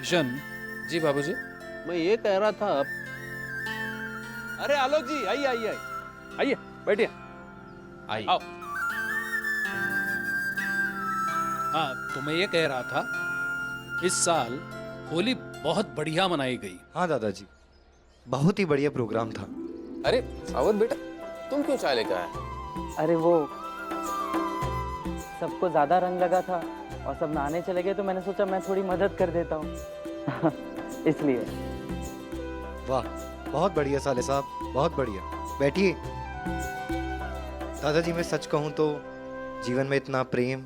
किशन। जी बाबूजी। मैं ये कह रहा था, अरे आलोक जी, आइए आइए आइए आइए, बैठिए। आइए। आओ। हाँ, तो मैं ये कह रहा था, इस साल होली बहुत बढ़िया मनाई गई। हाँ दादाजी, बहुत ही बढ़िया प्रोग्राम था। अरे सावत बेटा, तुम क्यों चाय लेकर आए? अरे वो सबको ज्यादा रंग लगा था और सब नहाने चले गए, तो मैंने सोचा मैं थोड़ी मदद कर देता हूँ इसलिए। वाह, बहुत बढ़िया साले साहब, बहुत बढ़िया। बैठिए। दादाजी, मैं सच कहूँ तो जीवन में इतना प्रेम,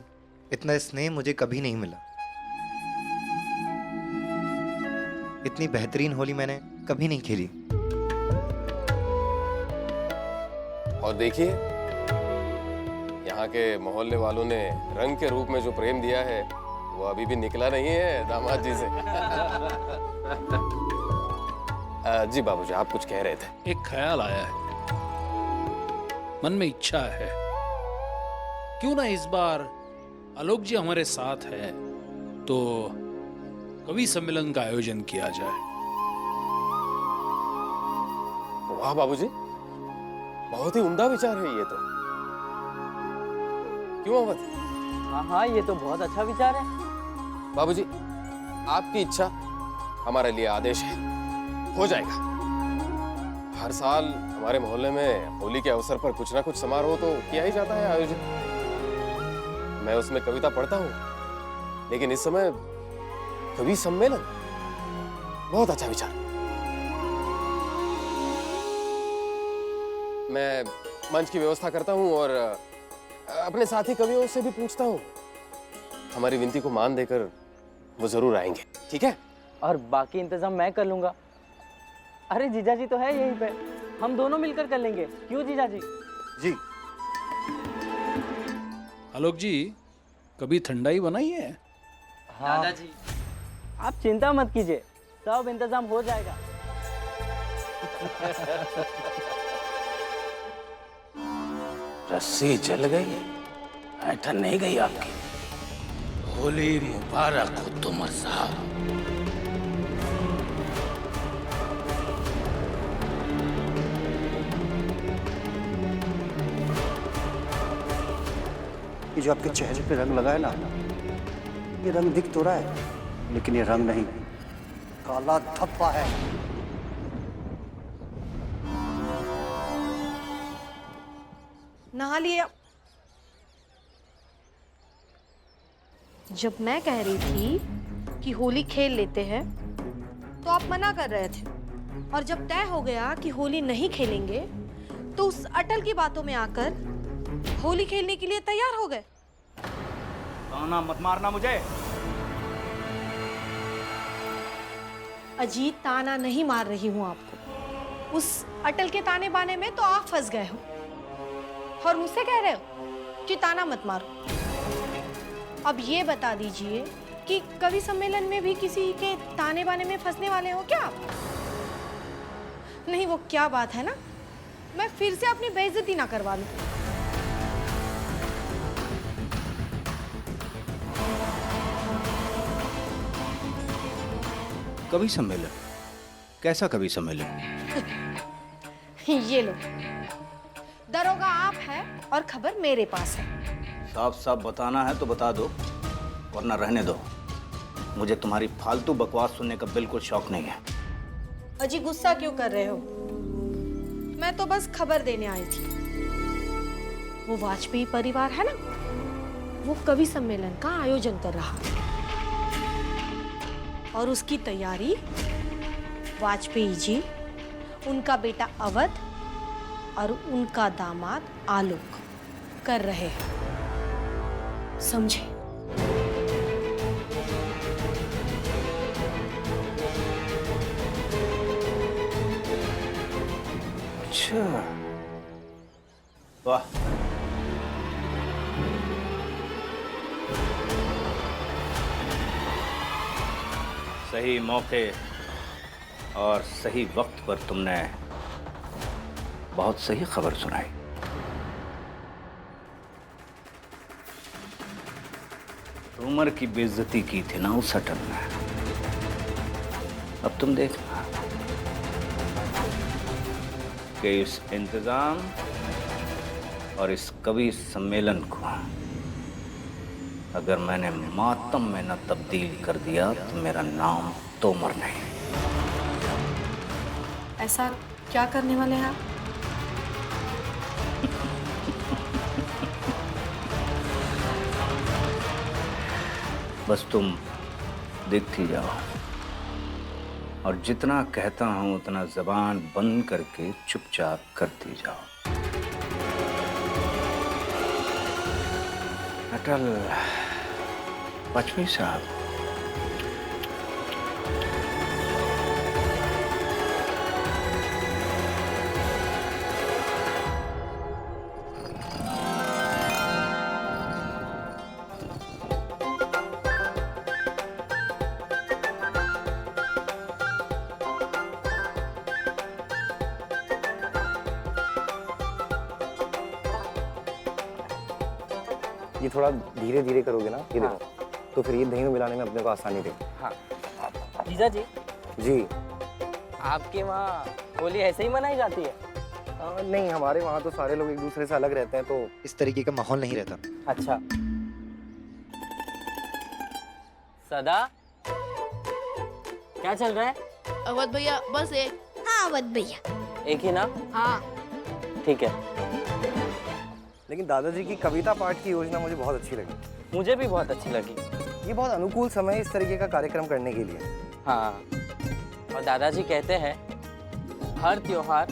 इतना स्नेह मुझे कभी नहीं मिला। इतनी बेहतरीन होली मैंने कभी नहीं खेली। और देखिए, यहाँ के मोहल्ले वालों ने रंग के रूप में जो प्रेम दिया है वो अभी भी निकला नहीं है दामाद जी से। जी बाबूजी, आप कुछ कह रहे थे। एक ख्याल आया है, मन में इच्छा है, क्यों ना इस बार आलोक जी हमारे साथ है तो कवि सम्मेलन का आयोजन किया जाए। वाह बाबूजी, बहुत ही उम्दा विचार है ये तो। क्यों अवध? हाँ हाँ, ये तो बहुत अच्छा विचार है। बाबूजी, आपकी इच्छा हमारे लिए आदेश है, हो जाएगा। हर साल हमारे मोहल्ले में होली के अवसर पर कुछ ना कुछ समारोह तो किया ही जाता है आयोजित। मैं उसमें कविता पढ़ता हूँ, लेकिन इस समय कवि सम्मेलन, बहुत अच्छा विचार। मैं मंच की व्यवस्था करता हूँ और अपने साथी कवियों से भी पूछता हूँ। हमारी विनती को मान देकर वो जरूर आएंगे, ठीक है? और बाकी इंतजाम मैं कर लूंगा। अरे जीजा जी तो है यहीं पे, हम दोनों मिलकर कर लेंगे। क्यों जीजा जी? जी। आलोक जी, कभी ठंडाई बनाई है? हाँ दादाजी, आप चिंता मत कीजिए, सब इंतजाम हो जाएगा। रस्सी जल गई, ऐठन नहीं गई आपकी। होली मुबारक हो तुम साहब। ये जो आपके चेहरे पे रंग लगा है ना, ये रंग दिख तो रहा है, लेकिन ये रंग नहीं, काला धब्बा है। नहा लिया। जब मैं कह रही थी कि होली खेल लेते हैं तो आप मना कर रहे थे, और जब तय हो गया कि होली नहीं खेलेंगे तो उस अटल की बातों में आकर होली खेलने के लिए तैयार हो गए। ताना मत मारना मुझे। अजीत, ताना नहीं मार रही हूं आपको। उस अटल के ताने बाने में तो आप फंस गए हो और मुझसे कह रहे हो कि ताना मत मारो। अब ये बता दीजिए कि कवि सम्मेलन में भी किसी के ताने बाने में फंसने वाले हो क्या आप? नहीं, वो क्या बात है ना, मैं फिर से अपनी बेइज्जती ना करवा लूं। कवि सम्मेलन? कैसा कवि सम्मेलन? ये लो, दरोगा आप है और खबर मेरे पास है। साफ साफ बताना है तो बता दो, वरना रहने दो। मुझे तुम्हारी फालतू बकवास सुनने का बिल्कुल शौक नहीं है। अजी, गुस्सा क्यों कर रहे हो? मैं तो बस खबर देने आई थी। वो वाजपेयी परिवार है ना, वो कवि सम्मेलन का आयोजन कर रहा है और उसकी तैयारी वाजपेयी जी, उनका बेटा अवध और उनका दामाद आलोक कर रहे हैं, समझे? अच्छा, वाह। सही मौके और सही वक्त पर तुमने बहुत सही खबर सुनाई। उमर की बेइज्जती की थी ना उस अटल ने, अब तुम देखना कि इस इंतजाम और इस कवि सम्मेलन को अगर मैंने मातम में न तब्दील कर दिया तो मेरा नाम तोमर नहीं। ऐसा क्या करने वाले हैं आप? बस तुम देखती जाओ और जितना कहता हूं उतना जबान बंद करके चुपचाप करती जाओ। अटल वाजपेयी साहब, ये थोड़ा धीरे धीरे करोगे ना, ये देखो, तो फिर ये दही में मिलाने में अपने को आसानी रहेगी। हाँ जीजा जी, जी। आपके वहाँ होली ऐसे ही मनाई जाती है? नहीं, हमारे वहाँ तो सारे लोग एक दूसरे से अलग रहते हैं, तो इस तरीके का माहौल नहीं रहता। अच्छा। सदा, क्या चल रहा है? अवध भैया बस एक। हाँ अवध भैया। एक ही ना? हाँ। ठीक है। लेकिन दादाजी की कविता पाठ की योजना मुझे बहुत अच्छी लगी। मुझे भी बहुत अच्छी लगी। ये बहुत अनुकूल समय है इस तरीके का कार्यक्रम करने के लिए। हाँ, और दादाजी कहते हैं हर त्योहार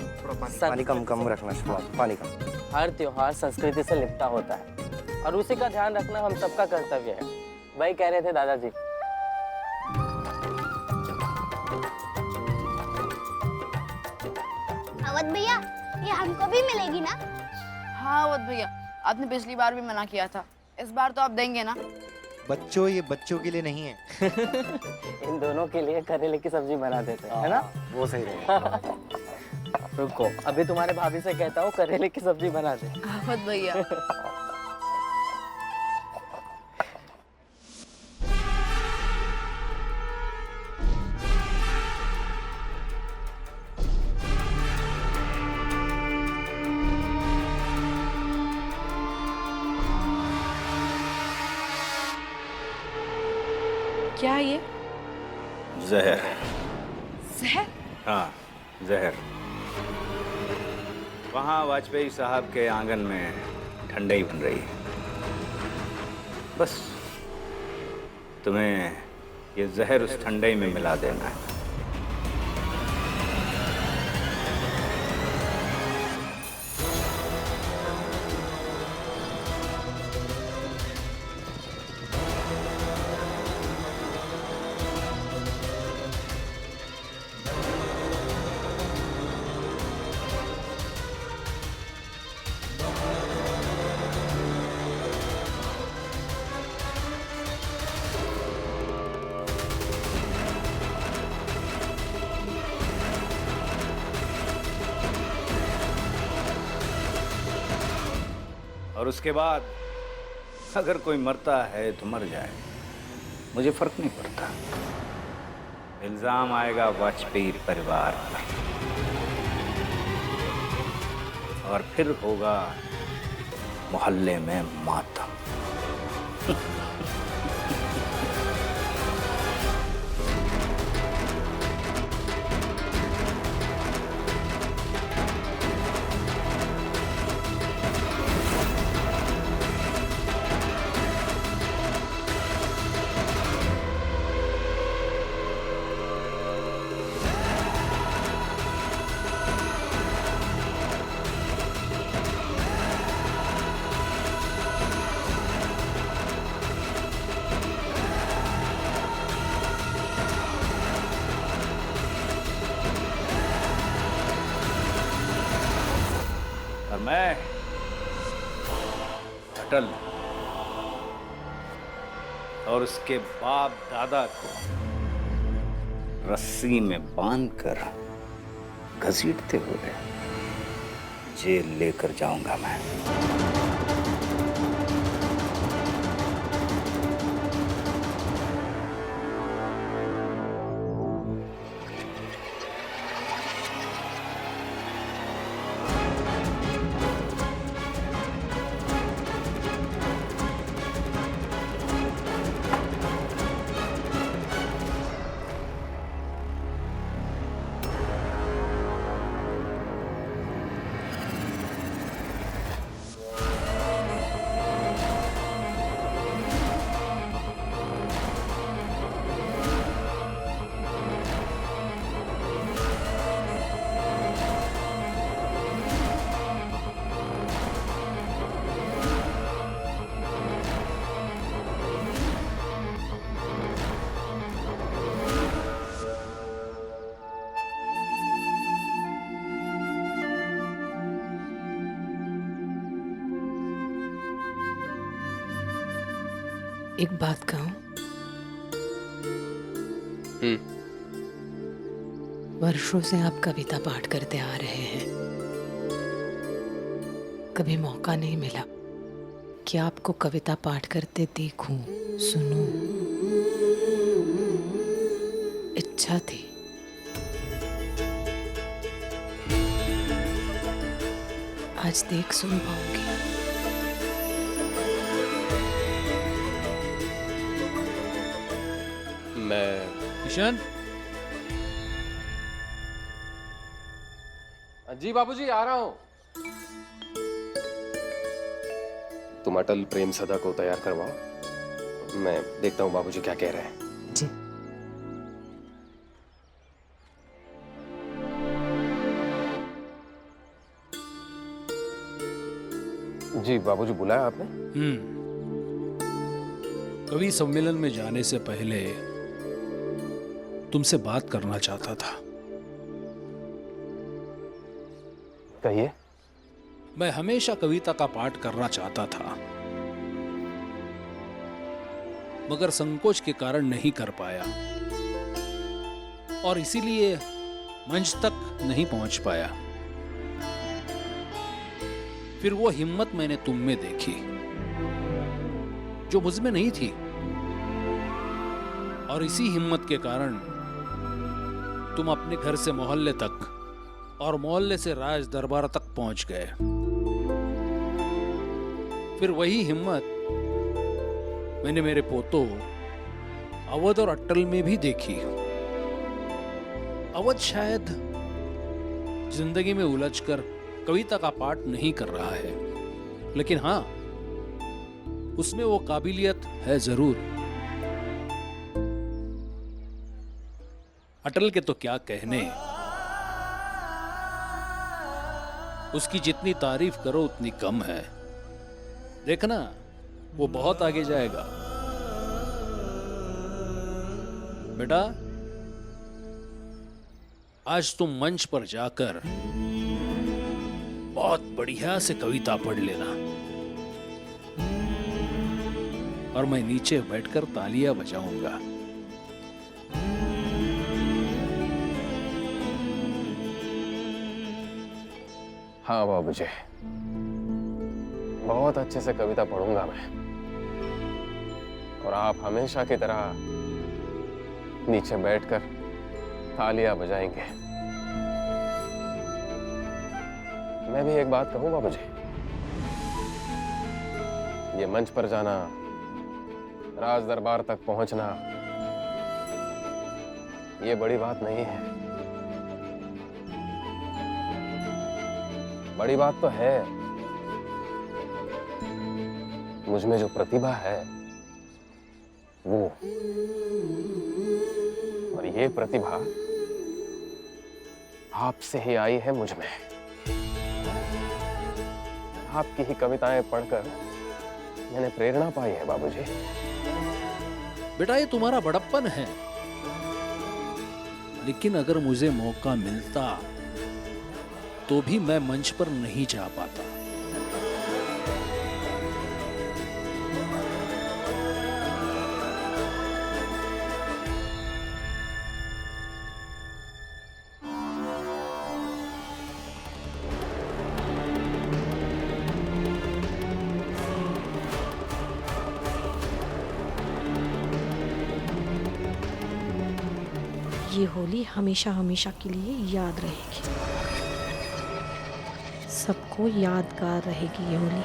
पानी कम रखना, शुरुआत पानी कम। हर त्योहार संस्कृति से लिपटा होता है और उसी का ध्यान रखना हम सबका कर्तव्य है। वही कह रहे थे दादाजी। अवध भैया, ये हमको भी मिलेगी ना? हाँ अवध भैया, आपने पिछली बार भी मना किया था, इस बार तो आप देंगे ना? बच्चों, ये बच्चों के लिए नहीं है। इन दोनों के लिए करेले की सब्जी बना देते हैं, है ना? वो सही रहेगा। रुको, अभी तुम्हारे भाभी से कहता हूँ करेले की सब्जी बना दे। अवध भैया। क्या है ये? जहर। जहर? हाँ, जहर। वहाँ वाजपेयी साहब के आंगन में ठंडाई बन रही है। बस तुम्हें ये जहर उस ठंडाई में मिला देना है। और उसके बाद अगर कोई मरता है तो मर जाए, मुझे फर्क नहीं पड़ता। इल्जाम आएगा वाजपेयी परिवार पर और फिर होगा मोहल्ले में मातम। और मैं अटल और उसके बाप दादा को रस्सी में बांधकर घसीटते हुए जेल लेकर जाऊंगा मैं। एक बात कहूं? वर्षों से आप कविता पाठ करते आ रहे हैं, कभी मौका नहीं मिला कि आपको कविता पाठ करते देखूं, सुनूं। इच्छा थी। आज देख सुन पाऊंगी। मैं किशन, जी बाबूजी आ रहा हूं। तुम अटल प्रेम सदा को तैयार करवाओ, मैं देखता हूं बाबूजी क्या कह रहे हैं। जी। जी बाबूजी बुलाया आपने? कवि सम्मेलन में जाने से पहले तुमसे बात करना चाहता था। कहिए। मैं हमेशा कविता का पाठ करना चाहता था, मगर संकोच के कारण नहीं कर पाया और इसीलिए मंच तक नहीं पहुंच पाया। फिर वो हिम्मत मैंने तुम में देखी जो मुझ में नहीं थी, और इसी हिम्मत के कारण तुम अपने घर से मोहल्ले तक और मोहल्ले से राज दरबार तक पहुंच गए। फिर वही हिम्मत मैंने मेरे पोतों अवध और अट्टल में भी देखी। अवध शायद जिंदगी में उलझकर कविता का पाठ नहीं कर रहा है, लेकिन हां, उसमें वो काबिलियत है जरूर। अटल के तो क्या कहने, उसकी जितनी तारीफ करो उतनी कम है। देखना वो बहुत आगे जाएगा। बेटा, आज तुम मंच पर जाकर बहुत बढ़िया से कविता पढ़ लेना और मैं नीचे बैठकर तालियां बजाऊंगा। हाँ बाबूजी, बहुत अच्छे से कविता पढ़ूंगा मैं, और आप हमेशा की तरह नीचे बैठकर तालियां बजाएंगे। मैं भी एक बात कहूं बाबूजी, ये मंच पर जाना, राज दरबार तक पहुंचना, ये बड़ी बात नहीं है। बड़ी बात तो है मुझ में जो प्रतिभा है वो, और ये प्रतिभा आपसे ही आई है मुझ में। आपकी ही कविताएं पढ़कर मैंने प्रेरणा पाई है बाबूजी। बेटा, ये तुम्हारा बड़प्पन है, लेकिन अगर मुझे मौका मिलता तो भी मैं मंच पर नहीं जा पाता। ये होली हमेशा हमेशा के लिए याद रहेगी, सबको यादगार रहेगी ये होली।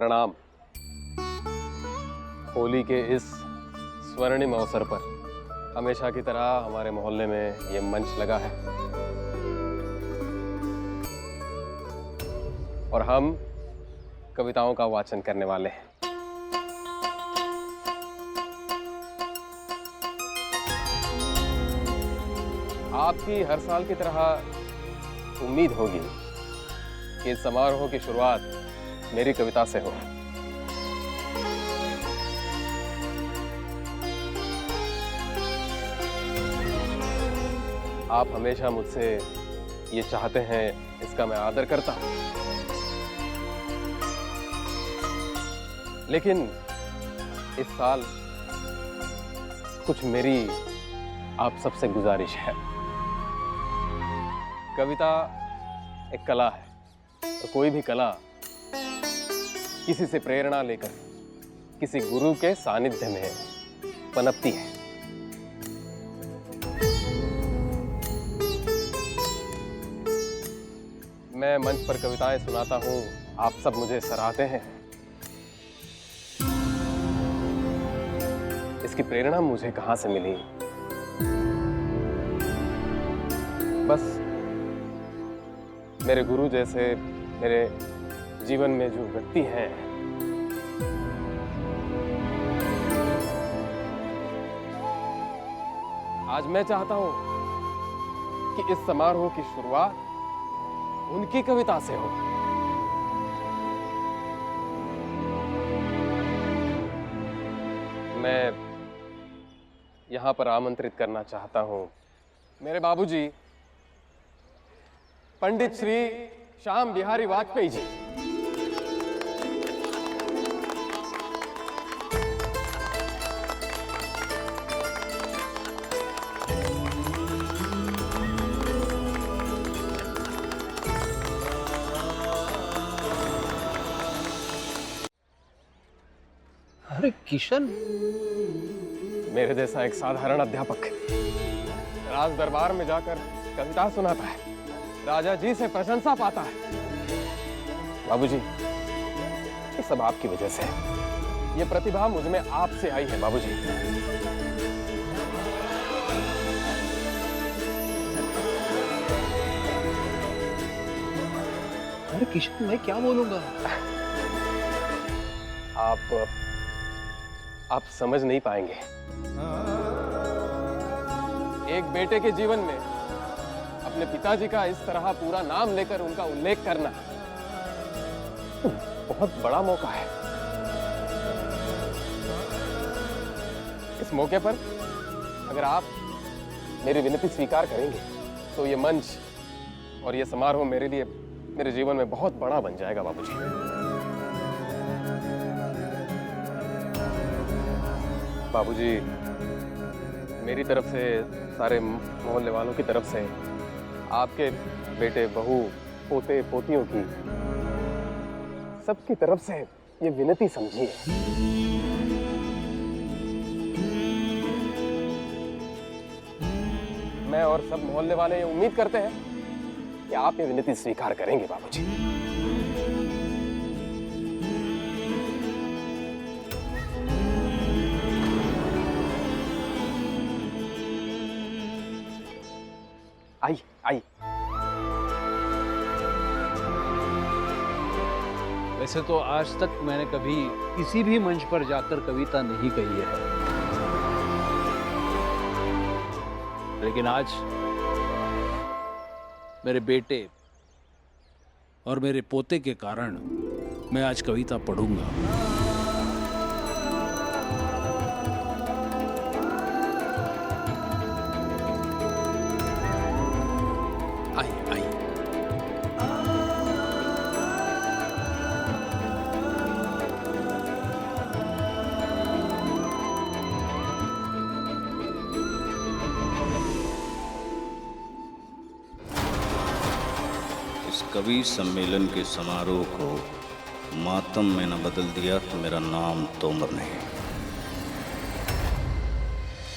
प्रणाम। होली के इस स्वर्णिम अवसर पर हमेशा की तरह हमारे मोहल्ले में ये मंच लगा है और हम कविताओं का वाचन करने वाले हैं। आपकी हर साल की तरह उम्मीद होगी कि इस समारोह की शुरुआत मेरी कविता से हो। आप हमेशा मुझसे ये चाहते हैं, इसका मैं आदर करता हूं। लेकिन इस साल कुछ मेरी आप सबसे गुजारिश है। कविता एक कला है और कोई भी कला किसी से प्रेरणा लेकर किसी गुरु के सानिध्य में पनपती है। मैं मंच पर कविताएं सुनाता हूं, आप सब मुझे सराहते हैं। इसकी प्रेरणा मुझे कहां से मिली? बस मेरे गुरु जैसे मेरे जीवन में जो व्यक्ति हैं, आज मैं चाहता हूं कि इस समारोह की शुरुआत उनकी कविता से हो। मैं यहां पर आमंत्रित करना चाहता हूं मेरे बाबूजी पंडित श्री श्याम बिहारी वाजपेयी जी। अरे किशन, मेरे जैसा एक साधारण अध्यापक राज दरबार में जाकर कविता सुनाता है, राजा जी से प्रशंसा पाता है। बाबूजी, ये सब आपकी वजह से है। ये प्रतिभा मुझ में आपसे आई है बाबूजी। अरे किशन, मैं क्या बोलूंगा? आप समझ नहीं पाएंगे। एक बेटे के जीवन में अपने पिताजी का इस तरह पूरा नाम लेकर उनका उल्लेख करना बहुत बड़ा मौका है। इस मौके पर अगर आप मेरी विनती स्वीकार करेंगे तो ये मंच और ये समारोह मेरे लिए मेरे जीवन में बहुत बड़ा बन जाएगा बाबूजी। बाबूजी, मेरी तरफ से, सारे मोहल्ले वालों की तरफ से, आपके बेटे, बहू, पोते, पोतियों की, सबकी तरफ से ये विनती समझिए। मैं और सब मोहल्ले वाले ये उम्मीद करते हैं कि आप ये विनती स्वीकार करेंगे बाबूजी। आइए, आइए। वैसे तो आज तक मैंने कभी किसी भी मंच पर जाकर कविता नहीं कही है, लेकिन आज मेरे बेटे और मेरे पोते के कारण मैं आज कविता पढ़ूंगा। आइए, आइए। इस कवि सम्मेलन के समारोह को मातम में न बदल दिया तो मेरा नाम तोमर नहीं।